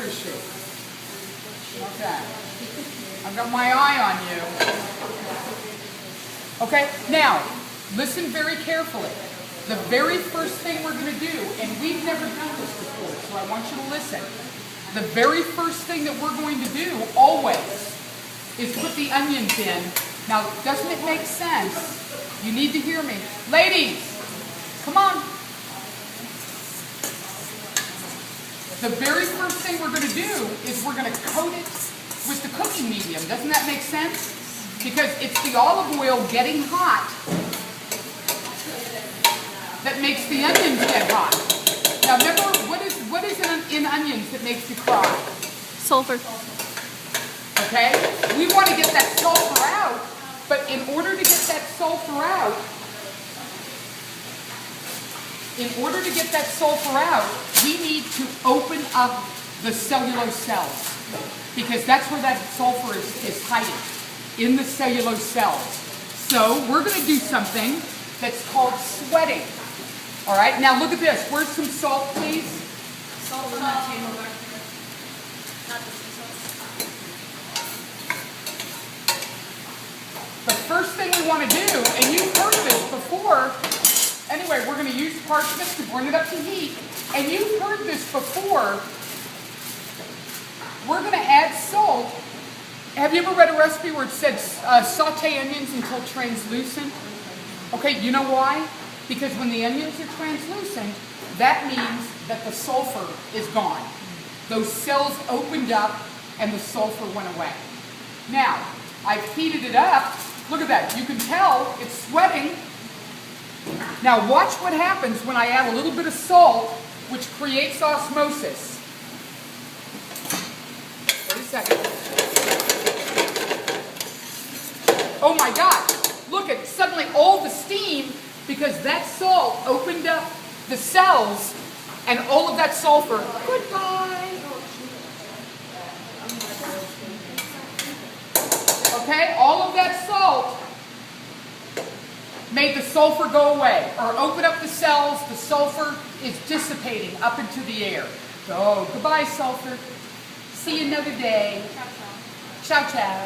is she? Okay. I've got my eye on you. Okay, now, listen very carefully. The very first thing we're going to do, and we've never done this before, so I want you to listen. The very first thing that we're going to do, always, is put the onions in. Now, doesn't it make sense? You need to hear me. Ladies, come on. The very first thing we're going to do is we're going to coat it with the cooking medium. Doesn't that make sense? Because it's the olive oil getting hot that makes the onions get hot. Now remember, what is in onions that makes you cry? Sulfur. Okay? We want to get that sulfur out, but in order to get that sulfur out, we need to open up the cellulose cells. Because that's where that sulfur is hiding, in the cellulose cells. So we're going to do something that's called sweating. All right, now look at this. Where's some salt, please? Salt on that table back there. Not the sea salt. The first thing we want to do, and you've heard this before, anyway, we're going to use parchment to bring it up to heat, and you've heard this before. We're going to add salt. Have you ever read a recipe where it said saute onions until translucent? Okay, you know why? Because when the onions are translucent, that means that the sulfur is gone. Those cells opened up and the sulfur went away. Now, I've heated it up. Look at that. You can tell it's sweating. Now watch what happens when I add a little bit of salt, which creates osmosis. Wait a second. Oh my God. Look at suddenly all the steam, because that salt opened up the cells and all of that sulfur. Goodbye. Okay, all of that salt made the sulfur go away, or open up the cells. The sulfur is dissipating up into the air. So, goodbye, sulfur. See you another day. Ciao, ciao.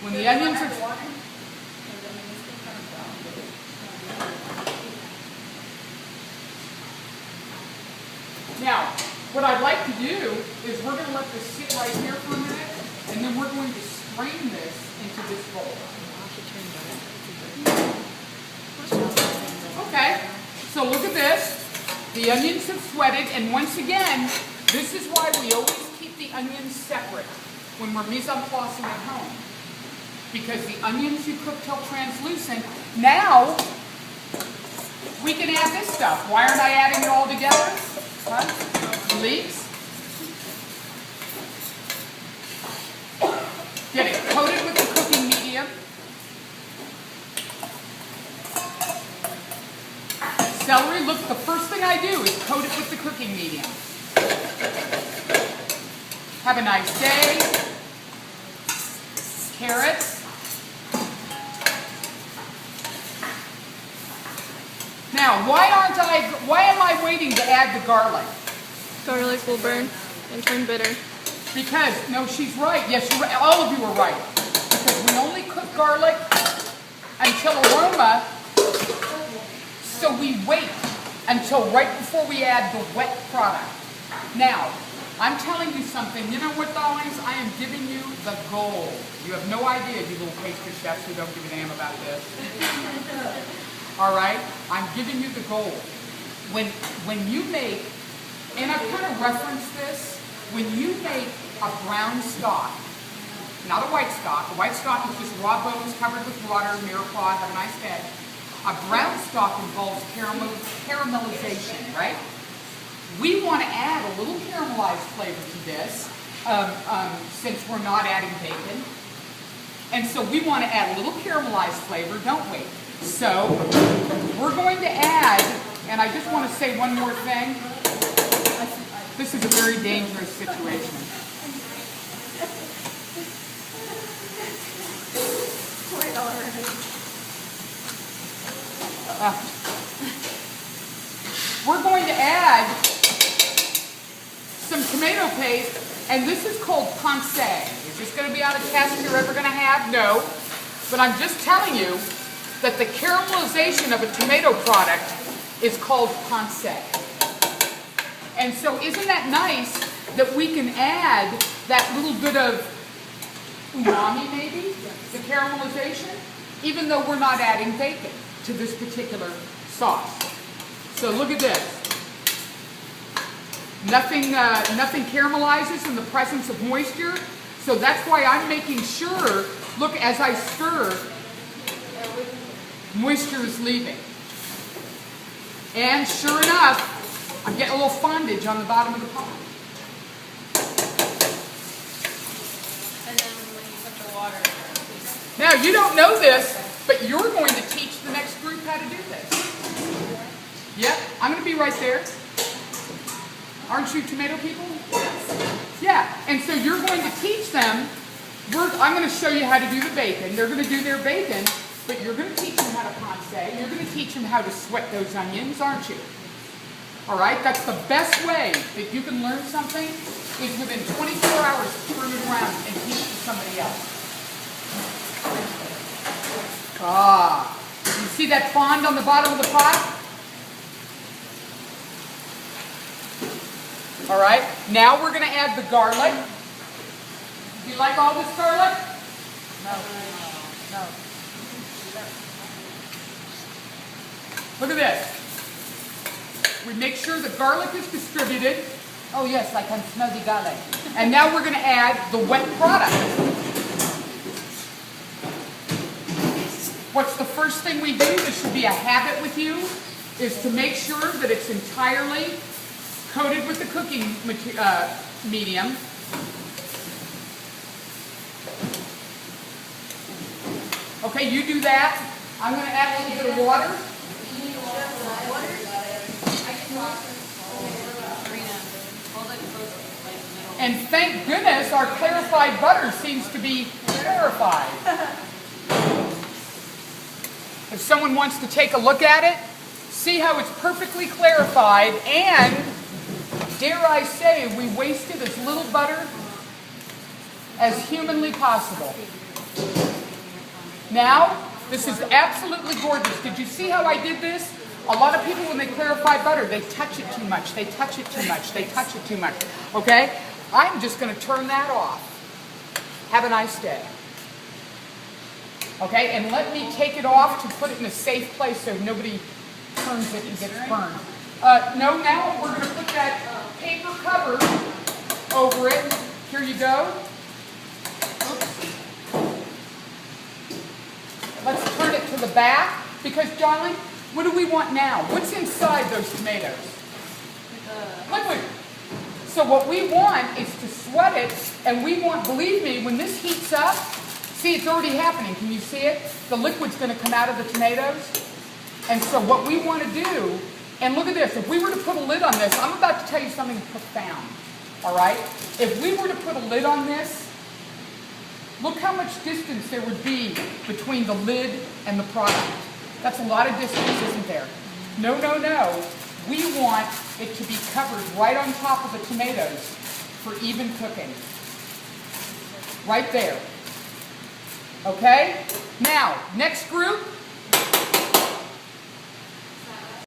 When the onions are... Now, what I'd like to do is we're going to let this sit right here for a minute, and then we're going to strain this into this bowl. Okay, so look at this. The onions have sweated, and once again, this is why we always keep the onions separate when we're mise en place at home. Because the onions you cook till translucent, now we can add this stuff. Why aren't I adding it all together? Huh? Leeks. Get it coated with the cooking medium. Celery, look, the first thing I do is coat it with the cooking medium. Have a nice day. Carrots. Now, why am I waiting to add the garlic? Garlic will burn and turn bitter. Because, no, she's right. Yes, you're right. All of you are right. Because we only cook garlic until aroma, so we wait until right before we add the wet product. Now, I'm telling you something. You know what, darlings? I am giving you the gold. You have no idea, you little pastry chefs who don't give a damn about this. All right? I'm giving you the gold. When you make, and I've kind of referenced this, when you make a brown stock, not a white stock is just raw bones covered with water, mirepoix, have a nice head. A brown stock involves caramelization, right? We want to add a little caramelized flavor to this, since we're not adding bacon. And so we want to add a little caramelized flavor, don't we? So we're going to add, and I just want to say one more thing. This is a very dangerous situation. we're going to add some tomato paste, and this is called pancé. Is this going to be out of test you're ever going to have? No. But I'm just telling you that the caramelization of a tomato product is called pancé. And so isn't that nice that we can add that little bit of umami maybe, the caramelization, even though we're not adding bacon to this particular sauce. So look at this. Nothing caramelizes in the presence of moisture, so that's why I'm making sure, look, as I stir, moisture is leaving. And sure enough, I'm getting a little fondage on the bottom of the pot. And then when you put the water in there. Now, you don't know this, but you're going to teach the next group how to do this. Yep, I'm going to be right there. Aren't you tomato people? Yes. Yeah, and so you're going to teach them. I'm going to show you how to do the bacon. They're going to do their bacon, but you're going to teach them how to pancé. You're going to teach them how to sweat those onions, aren't you? All right, that's the best way that you can learn something is within 24 hours to turn it around and teach it to somebody else. Ah, you see that fond on the bottom of the pot? All right, now we're going to add the garlic. Do you like all this garlic? No. No. Look at this. We make sure the garlic is distributed. Oh yes, I can smell the garlic. And now we're going to add the wet product. What's the first thing we do? This should be a habit with you, is to make sure that it's entirely coated with the cooking medium. Okay, you do that. I'm going to add a little bit of water. And thank goodness our clarified butter seems to be clarified. If someone wants to take a look at it, see how it's perfectly clarified, and dare I say, we wasted as little butter as humanly possible. Now, this is absolutely gorgeous. Did you see how I did this? A lot of people, when they clarify butter, they touch it too much. They touch it too much. They touch it too much. Okay? I'm just going to turn that off. Have a nice day. Okay? And let me take it off to put it in a safe place so nobody turns it and gets burned. No, now we're going to put that paper cover over it. Here you go. Oops. Let's turn it to the back, because, darling, what do we want now? What's inside those tomatoes? Liquid. So what we want is to sweat it, and we want, believe me, when this heats up, see, it's already happening. Can you see it? The liquid's going to come out of the tomatoes. And so what we want to do, and look at this, if we were to put a lid on this, I'm about to tell you something profound, all right? If we were to put a lid on this, look how much distance there would be between the lid and the product. That's a lot of distance, isn't there? No, no, no. We want it to be covered right on top of the tomatoes for even cooking. Right there. Okay? Now, next group,